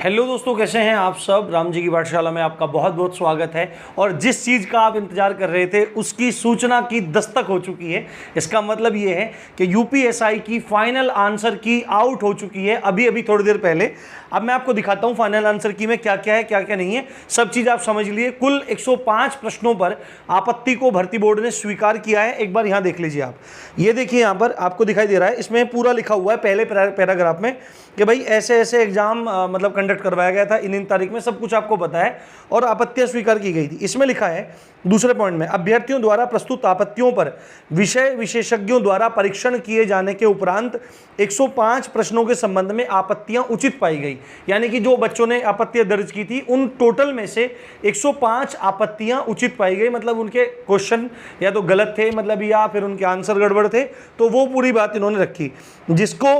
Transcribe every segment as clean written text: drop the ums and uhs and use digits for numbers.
Hello दोस्तों, कैसे हैं आप सब। राम जी की पाठशाला में आपका बहुत बहुत स्वागत है। और जिस चीज़ का आप इंतजार कर रहे थे उसकी सूचना की दस्तक हो चुकी है। इसका मतलब ये है कि यूपीएसआई की फाइनल आंसर की आउट हो चुकी है अभी अभी थोड़ी देर पहले। अब मैं आपको दिखाता हूं फाइनल आंसर की में क्या क्या है क्या क्या नहीं है, सब चीज़ आप समझ लिए। कुल 105 प्रश्नों पर आपत्ति को भर्ती बोर्ड ने स्वीकार किया है। एक बार यहाँ देख लीजिए आप, ये देखिए यहाँ पर आपको दिखाई दे रहा है, इसमें पूरा लिखा हुआ है पहले पैराग्राफ में कि भाई ऐसे ऐसे एग्जाम मतलब कंडक्ट करवाया गया था इन तारीख में, सब कुछ आपको पता है और आपत्तियां स्वीकार की गई थी। इसमें लिखा है दूसरे पॉइंट में, अभ्यर्थियों द्वारा प्रस्तुत आपत्तियों पर विषय विशेषज्ञों द्वारा परीक्षण किए जाने के उपरांत 105 प्रश्नों के संबंध में आपत्तियां उचित पाई गई। यानी कि जो बच्चों ने आपत्तियां दर्ज की थी उन टोटल में से 105 आपत्तियां उचित पाई गई, मतलब उनके क्वेश्चन या तो गलत थे मतलब या फिर उनके आंसर गड़बड़ थे, तो वो पूरी बात इन्होंने रखी जिसको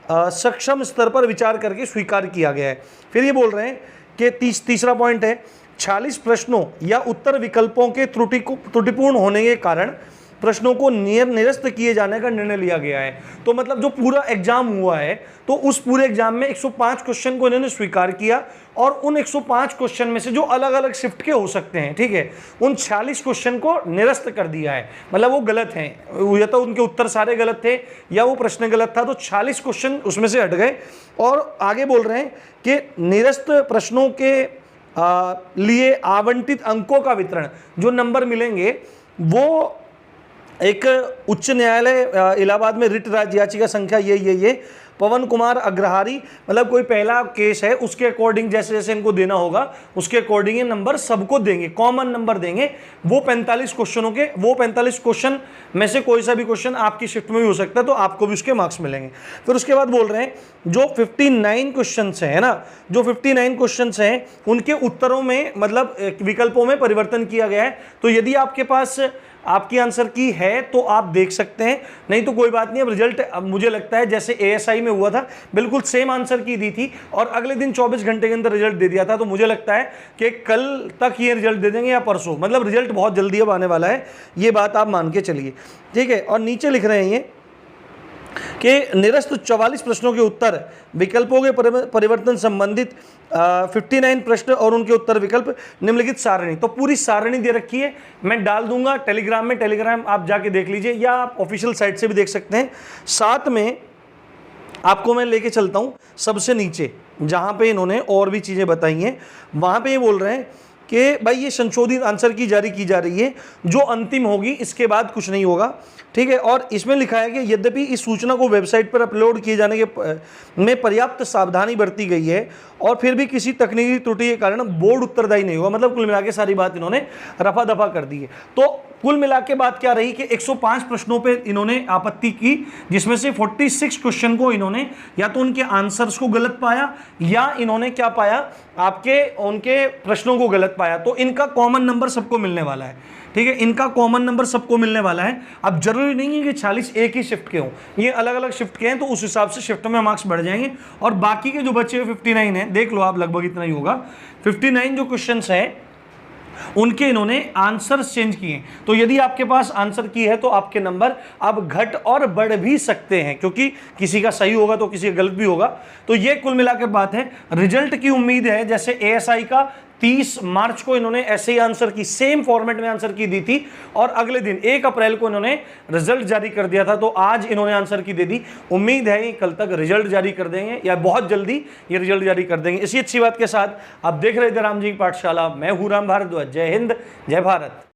सक्षम स्तर पर विचार करके स्वीकार किया गया है। फिर ये बोल रहे हैं कि तीसरा पॉइंट है, 46 प्रश्नों या उत्तर विकल्पों के त्रुटिपूर्ण होने के कारण प्रश्नों को निरस्त किए जाने का निर्णय लिया गया है। तो मतलब जो पूरा एग्जाम हुआ है तो उस पूरे एग्जाम में 105 क्वेश्चन को इन्होंने स्वीकार किया और उन 105 क्वेश्चन में से जो अलग अलग शिफ्ट के हो सकते हैं, ठीक है, उन 46 क्वेश्चन को निरस्त कर दिया है। मतलब वो गलत हैं, या तो उनके उत्तर सारे गलत थे या वो प्रश्न गलत था, तो 40 क्वेश्चन उसमें से हट गए। और आगे बोल रहे हैं कि निरस्त प्रश्नों के लिए आवंटित अंकों का वितरण, जो नंबर मिलेंगे वो एक उच्च न्यायालय इलाहाबाद में रिट राज्य याचिका संख्या ये पवन कुमार अग्रहारी, मतलब कोई पहला केस है उसके अकॉर्डिंग जैसे जैसे इनको देना होगा उसके अकॉर्डिंग ये नंबर सबको देंगे, कॉमन नंबर देंगे। वो 45 क्वेश्चनों के, वो 45 क्वेश्चन में से कोई सा भी क्वेश्चन आपकी शिफ्ट में भी हो सकता है, तो आपको भी उसके मार्क्स मिलेंगे। फिर उसके बाद बोल रहे हैं जो 59 क्वेश्चन है ना, जो 59 क्वेश्चन हैं उनके उत्तरों में मतलब विकल्पों में परिवर्तन किया गया है। तो यदि आपके पास आपकी आंसर की है तो आप देख सकते हैं, नहीं तो कोई बात नहीं। अब रिजल्ट मुझे लगता है जैसे एएसआई में हुआ था, बिल्कुल सेम आंसर की दी थी और अगले दिन 24 घंटे के अंदर रिजल्ट दे दिया था। तो मुझे लगता है कि कल तक ये रिजल्ट दे देंगे या परसों, मतलब रिजल्ट बहुत जल्दी अब आने वाला है, ये बात आप मान के चलिए, ठीक है। और नीचे लिख रहे हैं ये कि निरस्त 44 प्रश्नों के उत्तर विकल्पों के परिवर्तन संबंधित 59 प्रश्न और उनके उत्तर विकल्प निम्नलिखित सारणी। तो पूरी सारणी दे रखी है, मैं डाल दूंगा टेलीग्राम में, टेलीग्राम आप जाके देख लीजिए या आप ऑफिशियल साइट से भी देख सकते हैं। साथ में आपको मैं लेके चलता हूं सबसे नीचे जहां पे इन्होंने और भी चीजें बताई हैं। वहां पे ये बोल रहे हैं कि भाई ये संशोधित आंसर की जारी की जा रही है, जो अंतिम होगी इसके बाद कुछ नहीं होगा, ठीक है। और इसमें लिखा है कि यद्यपि इस सूचना को वेबसाइट पर अपलोड किए जाने के में पर्याप्त सावधानी बरती गई है और फिर भी किसी तकनीकी त्रुटि के कारण बोर्ड उत्तरदायी नहीं होगा। मतलब कुल मिला के सारी बात इन्होंने रफा दफा कर दी है। तो कुल मिला के बात क्या रही कि 105 प्रश्नों पे इन्होंने आपत्ति की, जिसमें से 46 क्वेश्चन को इन्होंने या तो उनके आंसर्स को गलत पाया या इन्होंने क्या पाया, आपके उनके प्रश्नों को गलत पाया। तो इनका कॉमन नंबर सबको मिलने वाला है, ठीक है, इनका कॉमन नंबर सबको मिलने वाला है। अब जरूरी नहीं है कि 40 एक ही शिफ्ट के हों, ये अलग अलग शिफ्ट के हैं, तो उस हिसाब से शिफ्ट में मार्क्स बढ़ जाएंगे। और बाकी के जो बचे 59 हैं, देख लो आप, लगभग इतना ही होगा। 59 जो क्वेश्चंस हैं उनके इन्होंने आंसर चेंज किए। तो यदि आपके पास आंसर की है तो आपके नंबर अब घट और बढ़ भी सकते हैं, क्योंकि किसी का सही होगा तो किसी का गलत भी होगा। तो ये कुल मिलाकर बात है। रिजल्ट की उम्मीद है, जैसे एएसआई का 30 मार्च को इन्होंने ऐसे ही आंसर की, सेम फॉर्मेट में आंसर की दी थी और अगले दिन 1 अप्रैल को इन्होंने रिजल्ट जारी कर दिया था। तो आज इन्होंने आंसर की दे दी। उम्मीद है कि कल तक रिजल्ट जारी कर देंगे या बहुत जल्दी ये रिजल्ट जारी कर देंगे। इसी अच्छी बात के साथ आप देख रहे थे राम जी की पाठशाला, मैं हूं राम भारद्वाज। जय हिंद, जय भारत।